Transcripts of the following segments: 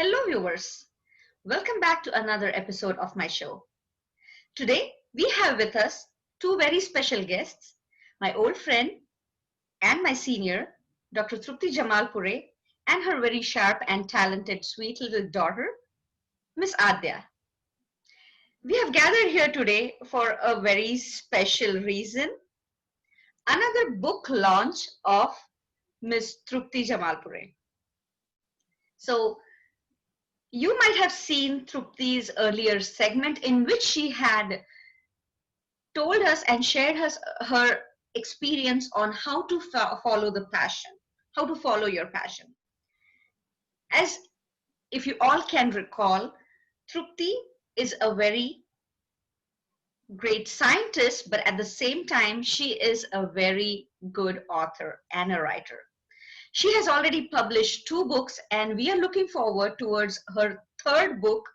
Hello, viewers. Welcome back to another episode of my show. Today, we have with us two very special guests, my old friend and my senior, Dr. Trupti Jamalpure, and her very sharp and talented, sweet little daughter, Miss Aadhya. We have gathered here today for a very special reason, another book launch of Miss Trupti Jamalpure. So, you might have seen Trupti's earlier segment in which she had told us and shared her experience on how to follow the passion, how to follow your passion. As if you all can recall, Trupti is a very great scientist, but at the same time, she is a very good author and a writer. She has already published 2 books, and we are looking forward towards her 3rd book,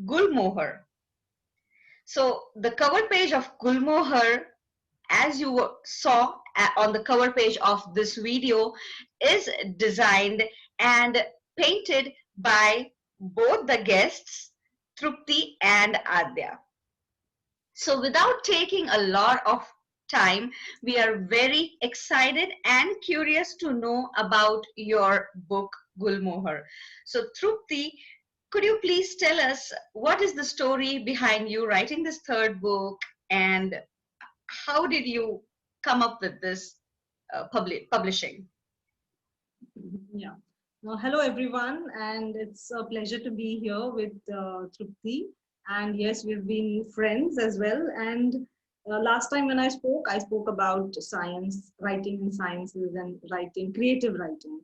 Gulmohar. So the cover page of Gulmohar, as you saw on the cover page of this video, is designed and painted by both the guests, Trupti and Aadhya. So without taking a lot of time, we are very excited and curious to know about your book, Gulmohar. So Trupti, could you please tell us what is the story behind you writing this 3rd book, and how did you come up with this publishing? Yeah. Hello, everyone, and it's a pleasure to be here with Trupti. And yes, we've been friends as well. And last time when I spoke about science, writing in sciences, and writing, creative writing,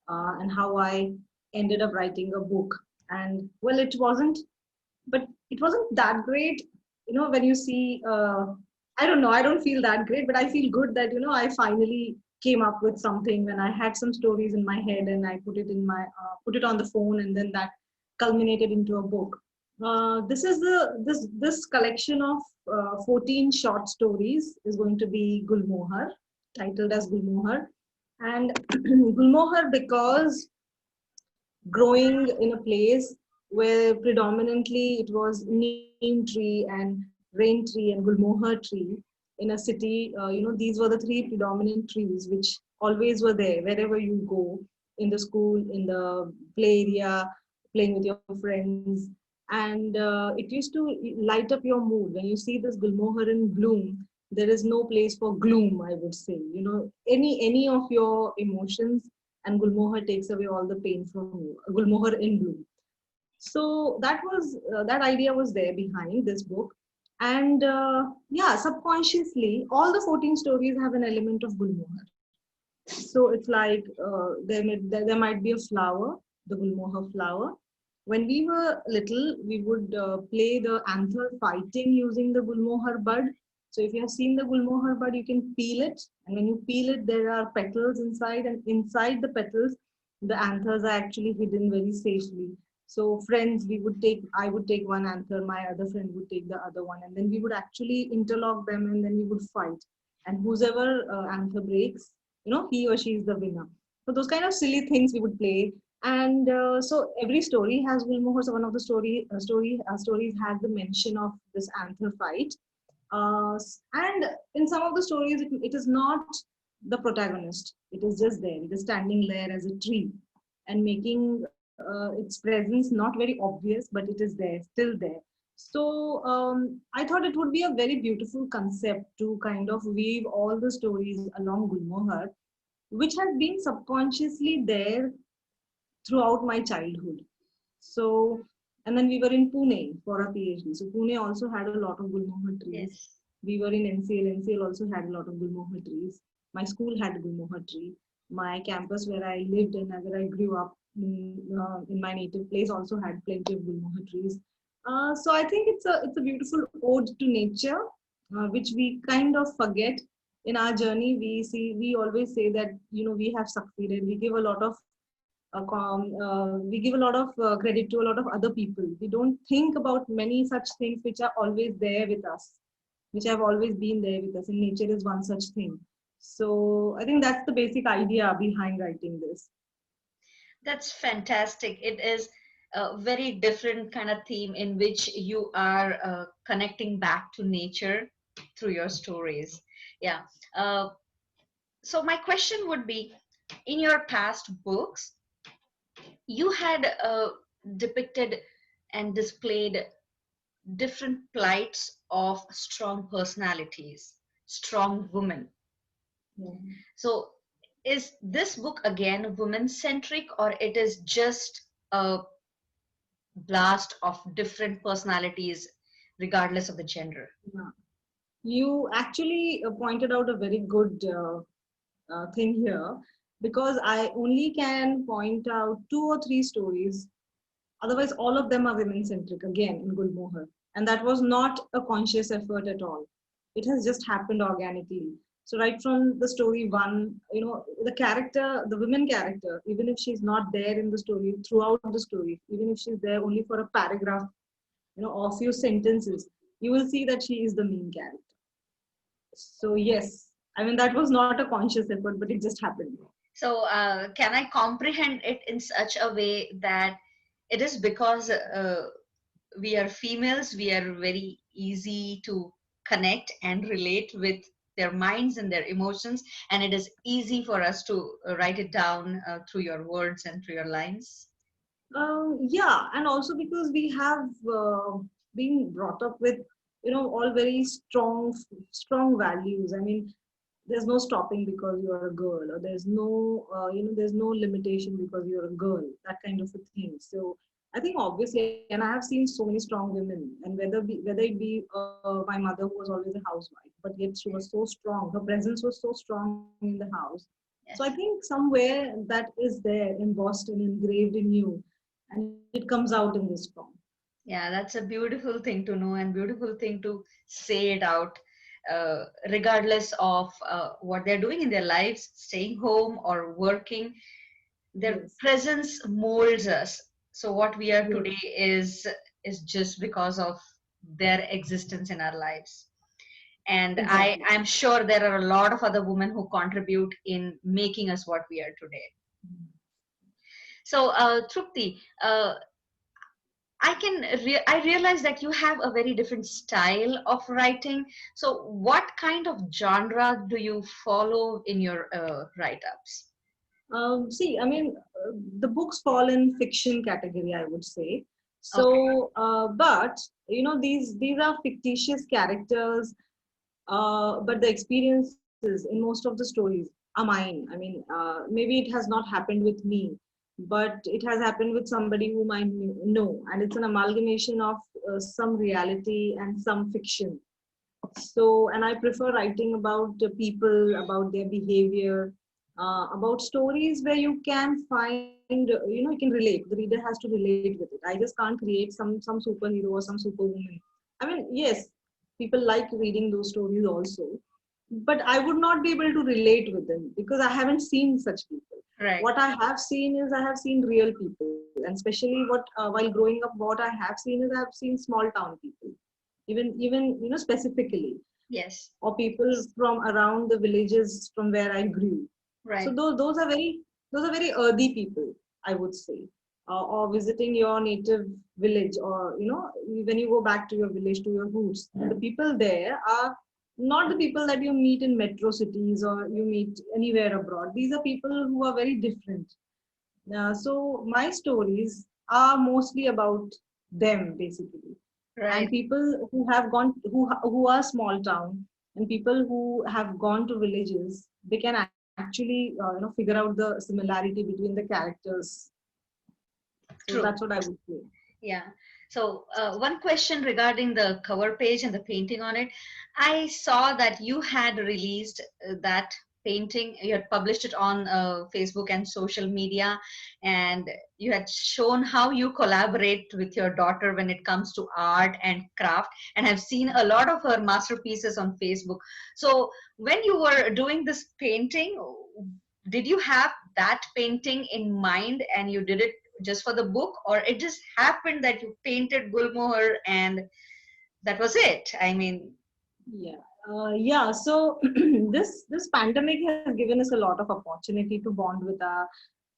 and how I ended up writing a book. And well, but it wasn't that great. When you see, I don't know, I don't feel that great, but I feel good that, I finally came up with something when I had some stories in my head and I put it on the phone, and then that culminated into a book. This collection of 14 short stories is going to be Gulmohar, titled as Gulmohar. And Gulmohar because growing in a place where predominantly it was neem tree and rain tree and Gulmohar tree in a city, these were the 3 predominant trees which always were there wherever you go, in the school, in the play area, playing with your friends. And it used to light up your mood. When you see this Gulmohar in bloom, there is no place for gloom, I would say. Any of your emotions, and Gulmohar takes away all the pain from you. Gulmohar in bloom. So that idea was there behind this book. And yeah, subconsciously, all the 14 stories have an element of Gulmohar. So it's like there might be a flower, the Gulmohar flower. When we were little, we would play the anther fighting using the Gulmohar bud. So if you have seen the Gulmohar bud, you can peel it. And when you peel it, there are petals inside. And inside the petals, the anthers are actually hidden very safely. So friends, I would take one anther, my other friend would take the other one. And then we would actually interlock them, and then we would fight. And whoever anther breaks, he or she is the winner. So those kind of silly things we would play. And so every story has Gulmohar. So one of the stories has the mention of this anther fight. And in some of the stories, it is not the protagonist. It is just there. It is standing there as a tree and making its presence not very obvious, but it is there, still there. So I thought it would be a very beautiful concept to kind of weave all the stories along Gulmohar, which has been subconsciously there throughout my childhood. So, and then we were in Pune for a PhD. So Pune also had a lot of Gulmohar trees. Yes. We were in NCL. NCL also had a lot of Gulmohar trees. My school had a Gulmohar tree. My campus where I lived and where I grew up in my native place also had plenty of Gulmohar trees. So I think it's a beautiful ode to nature, which we kind of forget in our journey. We always say that we have succeeded. We give a lot of credit to a lot of other people. We don't think about many such things which are always there with us, which have always been there with us. And nature is one such thing. So I think that's the basic idea behind writing this. That's fantastic. It is a very different kind of theme in which you are connecting back to nature through your stories. Yeah. Uh, so my question would be, in your past books, you had depicted and displayed different plights of strong personalities, strong women. Yeah. So is this book again women centric, or it is just a blast of different personalities regardless of the gender? Yeah. You actually pointed out a very good thing here, because I only can point out two or three stories. Otherwise, all of them are women centric again in Gulmohar. And that was not a conscious effort at all. It has just happened organically. So, right from the story one, the character, the women character, even if she's not there in the story, throughout the story, even if she's there only for a paragraph, or a few sentences, you will see that she is the main character. So, yes, I mean, that was not a conscious effort, but it just happened. So can I comprehend it in such a way that it is because we are females, we are very easy to connect and relate with their minds and their emotions, and it is easy for us to write it down through your words and through your lines? Yeah, and also because we have been brought up with, all very strong values. I mean, there's no stopping because you're a girl, or there's no, there's no limitation because you're a girl. That kind of a thing. So I think obviously, and I have seen so many strong women, and whether it be my mother who was always a housewife, but yet she was so strong. Her presence was so strong in the house. So I Yes. think somewhere that is there embossed and engraved in you, and it comes out in this form. Yeah, that's a beautiful thing to know and beautiful thing to say it out, regardless of what they're doing in their lives, staying home or working. Their Yes, presence molds us. So what we are yes, today is just because of their existence in our lives. And exactly. I'm sure there are a lot of other women who contribute in making us what we are today. So Trupti, I realize that you have a very different style of writing. So what kind of genre do you follow in your write-ups? See, I mean, the books fall in fiction category, I would say. Okay. So, but these are fictitious characters, but the experiences in most of the stories are mine. I mean, maybe it has not happened with me, but it has happened with somebody whom I know, and it's an amalgamation of some reality and some fiction. So, and I prefer writing about the people, about their behavior, about stories where you can find, you can relate. The reader has to relate with it. I just can't create some superhero or some superwoman. I mean, yes, people like reading those stories also, but I would not be able to relate with them because I haven't seen such people. Right. What I have seen is I have seen real people, and especially what while growing up, what I have seen is I have seen small town people, even specifically, Yes. or people from around the villages from where I grew. So Right. those are very earthy people, I would say. Or visiting your native village, or when you go back to your village, to your roots, the people there are not the people that you meet in metro cities or you meet anywhere abroad. These are people who are very different. So my stories are mostly about them, basically, and Right. people who have gone, who are small town, and people who have gone to villages. They can actually figure out the similarity between the characters. So True. that's what I would say. Yeah. So, one question regarding the cover page and the painting on it. I saw that you had released that painting, you had published it on Facebook and social media, and you had shown how you collaborate with your daughter when it comes to art and craft, and have seen a lot of her masterpieces on Facebook. So, when you were doing this painting, did you have that painting in mind and you did it just for the book, or it just happened that you painted Gulmohar and that was it? I mean, Yeah, yeah. So this pandemic has given us a lot of opportunity to bond with our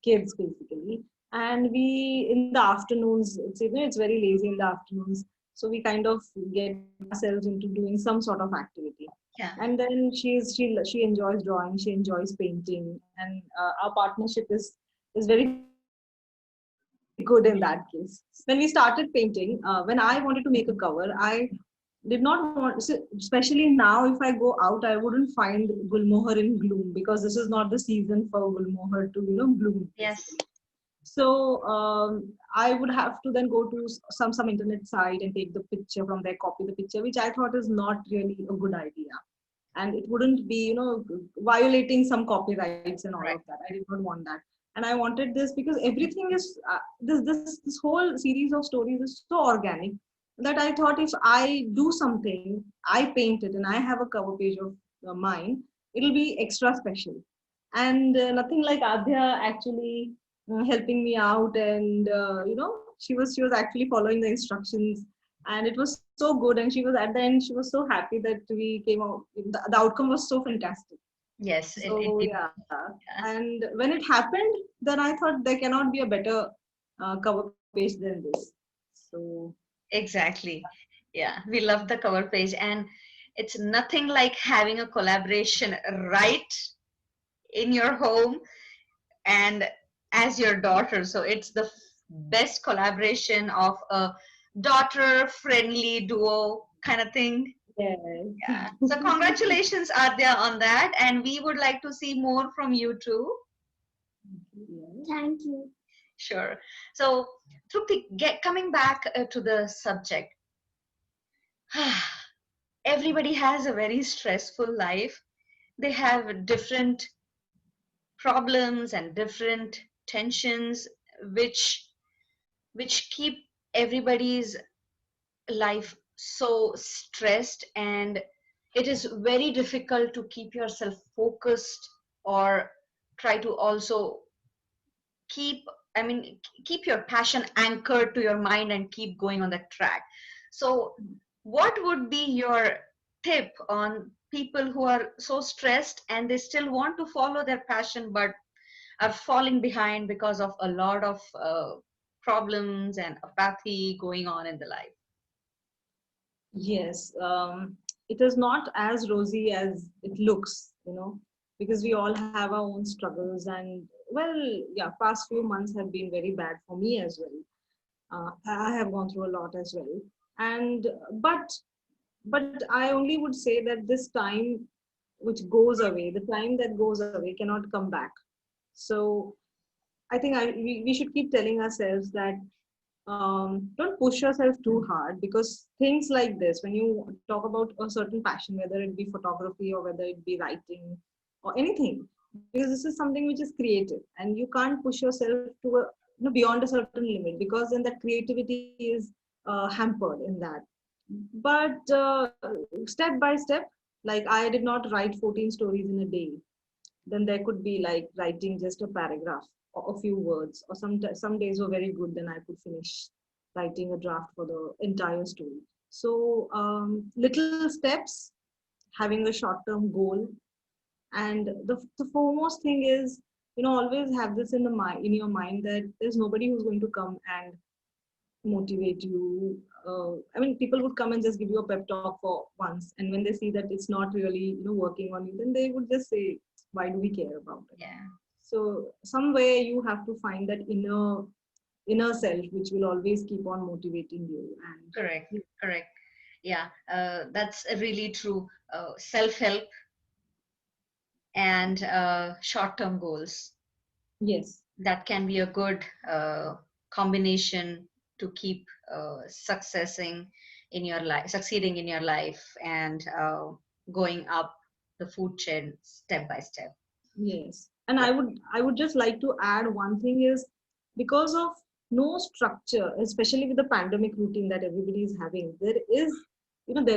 kids, basically. And we, in the afternoons, it's very lazy in the afternoons, so we kind of get ourselves into doing some sort of activity. Yeah. And then she enjoys drawing, she enjoys painting, and our partnership is very good in that case. When we started painting, when I wanted to make a cover, I did not want, especially now, if I go out, I wouldn't find Gulmohar in gloom, because this is not the season for Gulmohar to bloom basically. Yes. So I would have to then go to some internet site and take the picture from there, copy the picture, which I thought is not really a good idea, and it wouldn't be violating some copyrights and all of Right. that. I did not want that, and I wanted this because everything is this whole series of stories is so organic that I thought, if I do something, I paint it, and I have a cover page of mine, it'll be extra special. And nothing like Adhya actually helping me out, and she was actually following the instructions, and it was so good. And she was, at the end, she was so happy that we came out, the outcome was so fantastic. Yes, it So did. yeah, Yeah. and when it happened, then I thought there cannot be a better cover page than this. So Exactly. Yeah, we love the cover page, and it's nothing like having a collaboration right in your home and as your daughter. So it's the best collaboration of a daughter friendly duo kind of thing. yes. Yeah. So congratulations, Adya, on that. And we would like to see more from you too. Thank you. Sure. So, Trupti, coming back to the subject, everybody has a very stressful life. They have different problems and different tensions, which keep everybody's life so stressed, and it is very difficult to keep yourself focused or try to also keep keep your passion anchored to your mind and keep going on that track. So what would be your tip on people who are so stressed and they still want to follow their passion but are falling behind because of a lot of problems and apathy going on in the life? Yes, it is not as rosy as it looks, because we all have our own struggles. And well, yeah, past few months have been very bad for me as well. I have gone through a lot as well. And but I only would say that this time which goes away, the time that goes away cannot come back. So I think we should keep telling ourselves that don't push yourself too hard, because things like this, when you talk about a certain passion, whether it be photography or whether it be writing or anything, because this is something which is creative, and you can't push yourself to beyond a certain limit, because then that creativity is hampered in that. But step by step, like I did not write 14 stories in a day. Then there could be like writing just a paragraph or a few words, or some days were very good, then I could finish writing a draft for the entire story. So little steps, having a short term goal. And the foremost thing is, always have this in the mind, in your mind, that there's nobody who's going to come and motivate you. I mean, people would come and just give you a pep talk for once, and when they see that it's not really, working on you, then they would just say, "Why do we care about it?" Yeah. So, some way you have to find that inner self, which will always keep on motivating you. Correct. And Correct. Yeah, that's really true. Self-help and short-term goals, yes, that can be a good combination to keep succeeding in your life, and going up the food chain step by step. yes. And Yeah. I would just like to add one thing is, because of no structure, especially with the pandemic routine that everybody is having, there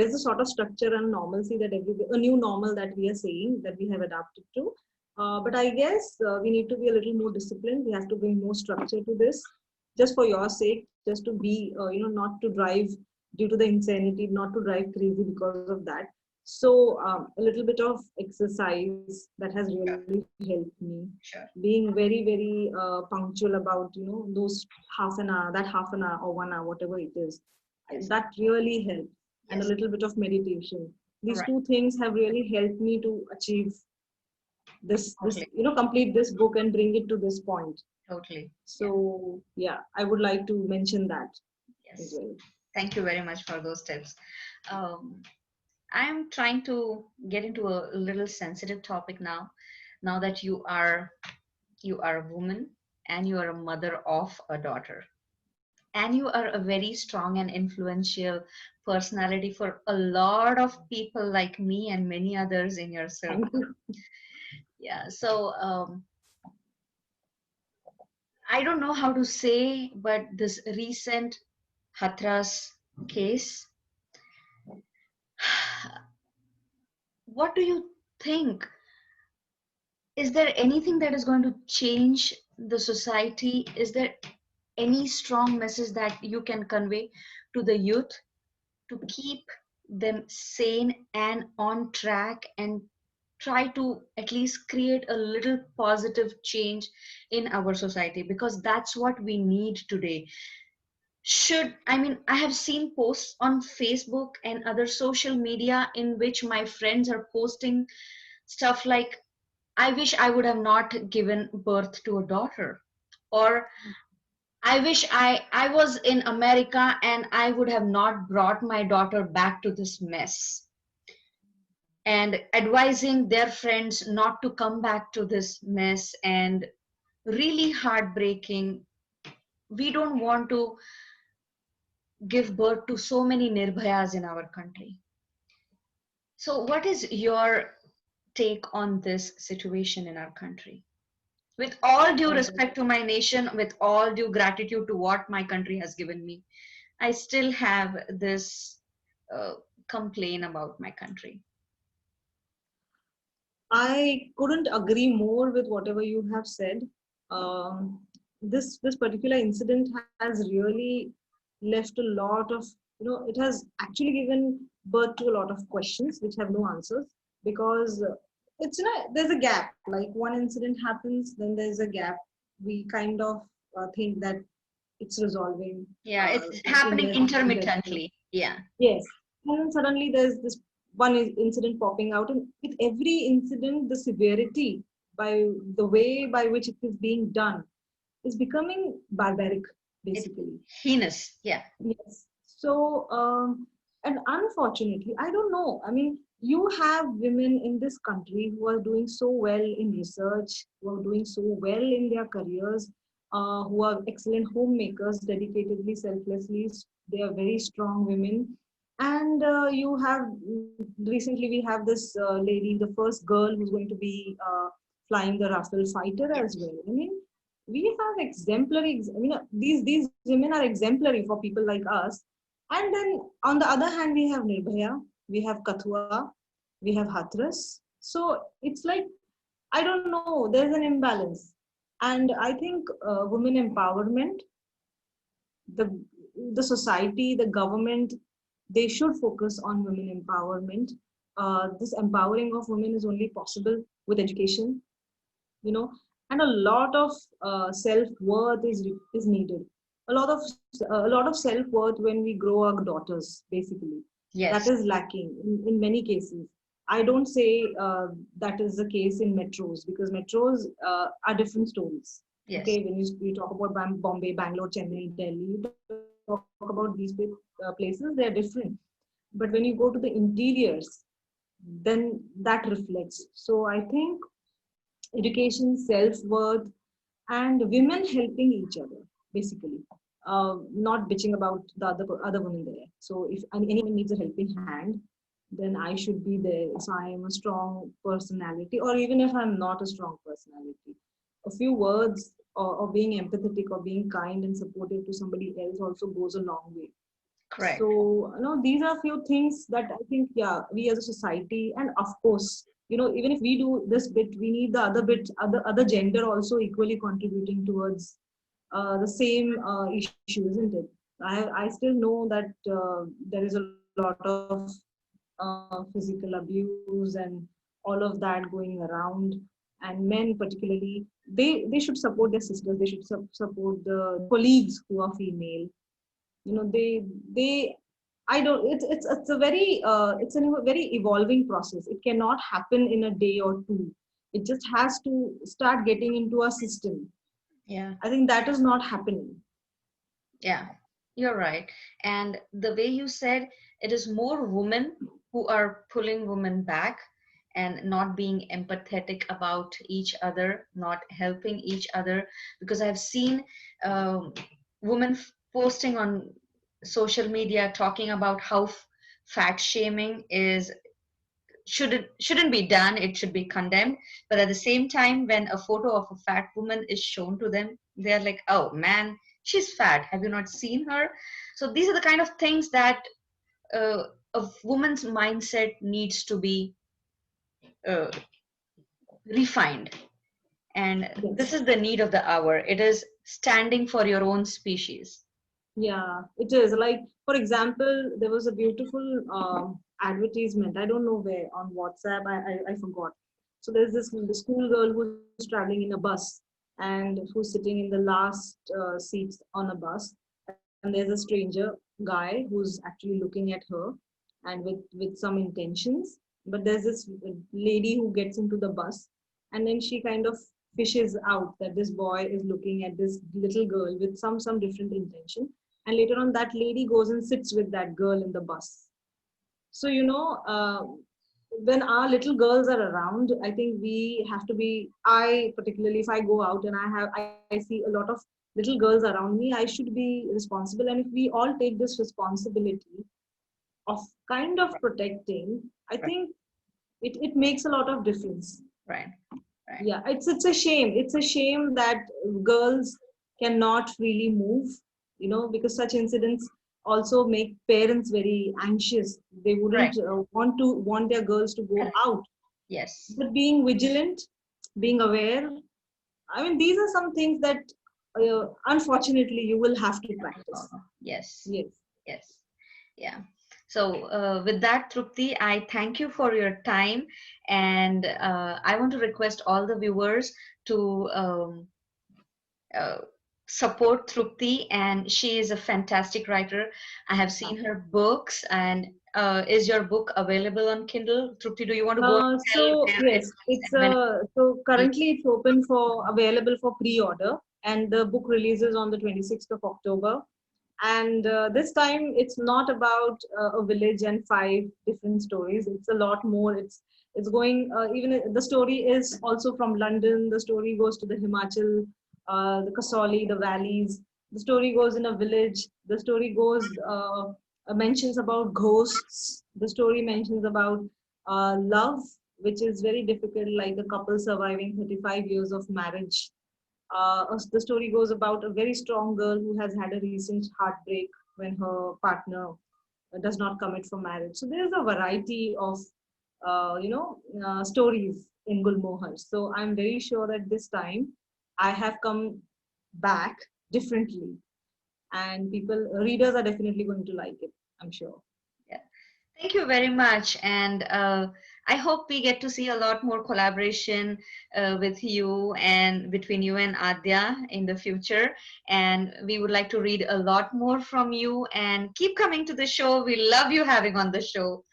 is a sort of structure and normalcy that a new normal that we are saying that we have adapted to. But I guess we need to be a little more disciplined. We have to bring more structure to this, just for your sake, just to be, not to drive due to the insanity, not to drive crazy because of that. So a little bit of exercise that has really Sure. helped me. Sure. Being very punctual about those half an hour or 1 hour, whatever it is, Yes. that really helped. And a Yes. little bit of meditation. These Right. two things have really helped me to achieve this Totally. complete this book and bring it to this point. Totally. Yeah. So yeah, I would like to mention that as Yes. well. Thank you very much for those tips. Um, I'm trying to get into a little sensitive topic now. Now that you are a woman and you are a mother of a daughter, and you are a very strong and influential personality for a lot of people like me and many others in your Thank circle. you. Yeah. So I don't know how to say, but this recent Hathras case, what do you think? Is there anything that is going to change the society? Is there any strong message that you can convey to the youth to keep them sane and on track and try to at least create a little positive change in our society, because that's what we need today? Should I mean, I have seen posts on Facebook and other social media in which my friends are posting stuff like, I wish I would have not given birth to a daughter, or I wish I was in America and I would have not brought my daughter back to this mess, and advising their friends not to come back to this mess. And really heartbreaking. We don't want to give birth to so many Nirbhayas in our country. So, what is your take on this situation in our country? With all due Uh, respect to my nation, with all due gratitude to what my country has given me, I still have this complaint about my country. I couldn't agree more with whatever you have said. Um, this particular incident has really left a lot of it has actually given birth to a lot of questions which have no answers, because it's there's a gap. Like one incident happens, then there's a gap. We kind of think that it's resolving Yeah, it's in happening less in less than. intermittently. Yeah. Yes. And then suddenly there's this one incident popping out, and with every incident, the severity by the way by which it is being done is becoming barbaric, It's basically. heinous. Yeah. Yes. So, and unfortunately, I don't know. I mean, you have women in this country who are doing so well in research, who are doing so well in their careers, who are excellent homemakers, dedicatedly, selflessly. They are very strong women. And you have recently we have this lady, the first girl who's going to be flying the Rafale fighter Yes. as well. I mean, we have exemplary. I mean, these women are exemplary for people like us. And then on the other hand, we have Nirbhaya, we have Kathua, we have Hathras. So it's like, I don't know, there's an imbalance. And I think women empowerment, the the society, the government, they should focus on women empowerment. This empowering of women is only possible with education, you know, and a lot of self worth is needed. A lot of self worth when we grow our daughters, basically, that Yes. is lacking in many cases. I don't say that is the case in metros, because metros are different stories. Yes. Okay, when you talk about Bombay, Bangalore, Chennai, Delhi, you talk about these places, they are different. But when you go to the interiors, then that reflects. So I think education, self-worth, and women helping each other, basically. Not bitching about the other women there. So if any woman needs a helping hand, then I should be there. So I am a strong personality, or even if I'm not a strong personality, a few words, or being empathetic or being kind and supportive to somebody else also goes a long way. Correct. So, these are a few things that I think, yeah, we as a society, and of course, even if we do this bit, we need the other bit, other gender also equally contributing towards the same issue, isn't it? I still know that there is a lot of physical abuse and all of that going around. And men particularly, they should support their sisters, they should support the colleagues who are female. They I don't it's a very it's a very evolving process. It cannot happen in a day or two. It just has to start getting into a system. Yeah. I think that is not happening. Yeah, you're right. And the way you said, it is more women who are pulling women back and not being empathetic about each other, not helping each other. Because I've seen um, women posting on social media talking about how fat shaming is shouldn't be done, it should be condemned, but at the same time when a photo of a fat woman is shown to them, they're like, oh man, she's fat, have you not seen her? So these are the kind of things that uh, a woman's mindset needs to be uh, refined, and this Yes. is the need of the hour. It is standing for your own species. Yeah, it is. Like, for example, there was a beautiful advertisement. I don't know where, on WhatsApp. I forgot. So there's this the school girl who's traveling in a bus and who's sitting in the last seats on a bus. And there's a stranger guy who's actually looking at her and with some intentions. But there's this lady who gets into the bus, and then she kind of fishes out that this boy is looking at this little girl with some different intention, and later on that lady goes and sits with that girl in the bus. So when our little girls are around, I think we have to be, I particularly, if I go out and I see a lot of little girls around me, I should be responsible. And if we all take this responsibility of kind of protecting, I Right, think it makes a lot of difference. right, right. Yeah, it's a shame, it's a shame that girls cannot really move, because such incidents also make parents very anxious. They wouldn't Correct. want their girls to go Correct. out. Yes. But being vigilant, being aware, I mean, these are some things that unfortunately you will have to practice. Yes. Yes. Yes. Yeah. So, with that, Trupti, I thank you for your time. And I want to request all the viewers to uh, support Trupti. And she is a fantastic writer. I have seen her books. And is your book available on Kindle? Trupti, do you want to go and tell So where it yes, is and when it so will currently it's open for available for pre-order, and the book releases on the 26th of October. And this time it's not about a village and five different stories. It's a lot more. It's going even the story is also from London. The story goes to the Himachal, the Kasoli, the valleys. The story goes in a village. The story goes mentions about ghosts. The story mentions about love, which is very difficult, like the couple surviving 35 years of marriage. The story goes about a very strong girl who has had a recent heartbreak when her partner does not commit for marriage. So there's a variety of stories in Gulmohar. So I'm very sure that this time I have come back differently, and readers are definitely going to like it, I'm sure. yeah. Thank you very much. And I hope we get to see a lot more collaboration with you and between you and Adya in the future. And we would like to read a lot more from you, and keep coming to the show. We love you having on the show.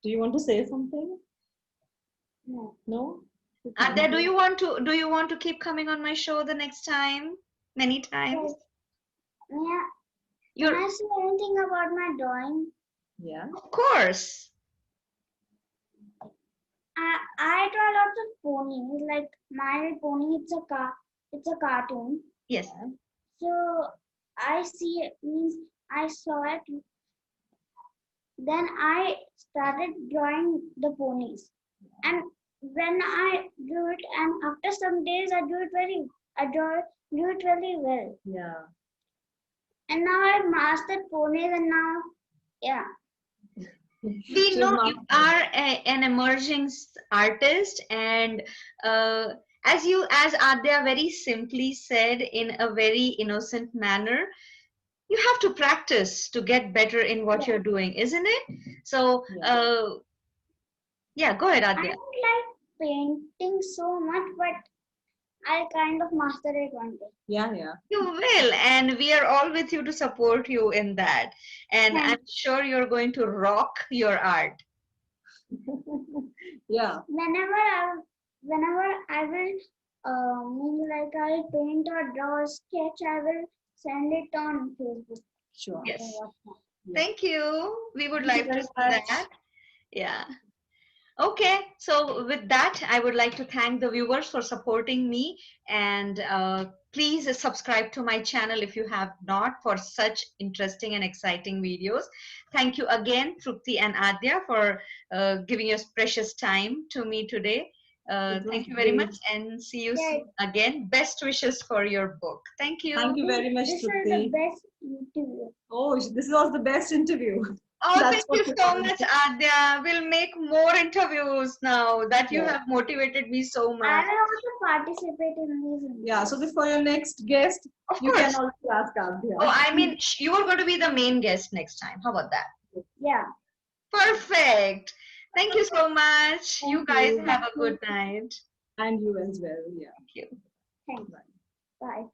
Do you want to say something? No? So Adya, thank you. do you want to keep coming on my show the next time? Many times? Yes. Yeah. Can You're, I say anything about my drawing? Yeah. of course. I draw lots of ponies. Like my pony, it's a cartoon. Yes. So I see it means I saw it. Then I started drawing the ponies, and when I do it, and after some days I do it really well. Yeah. And now I mastered ponies, and now yeah. We She's know you mastered. are an emerging artist, and uh, as Adya very simply said in a very innocent manner, you have to practice to get better in what Yeah. you're doing, isn't it? So, Yeah. yeah, go ahead, I Adya. don't like painting so much, but I'll kind of master it one day. Yeah, yeah. You will, and we are all with you to support you in that. And I'm Thanks. sure you're going to rock your art. Yeah. Whenever I will mean like I'll paint or draw or sketch, I will send it on Facebook Sure. or Yes. WhatsApp. Yeah. Thank you. We would Thank you like to very see much. that. Yeah. Okay, so with that, I would like to thank the viewers for supporting me, and please subscribe to my channel if you have not, for such interesting and exciting videos. Thank you again, Trupti and Adya, for giving your precious time to me today. It was Thank you very much, great. and see you Yeah, soon again. Best wishes for your book. Thank Thank you. you very much, this is the Trupti. best interview. Oh, this was the best interview. Oh, That's thank what you we so wanted. much, Adya. We'll make more interviews now that you Yeah. have motivated me so I much. will also participate in these Yeah. interviews. So for your next guest, Of you can course. also ask Oh, Adhya. I mean, you are going to be the main guest next time. How about that? Yeah. Perfect. Thank you so much. You Thank guys you. have Thank a you. good night. And you as well. Yeah. Thank you. Thanks. Bye. Bye.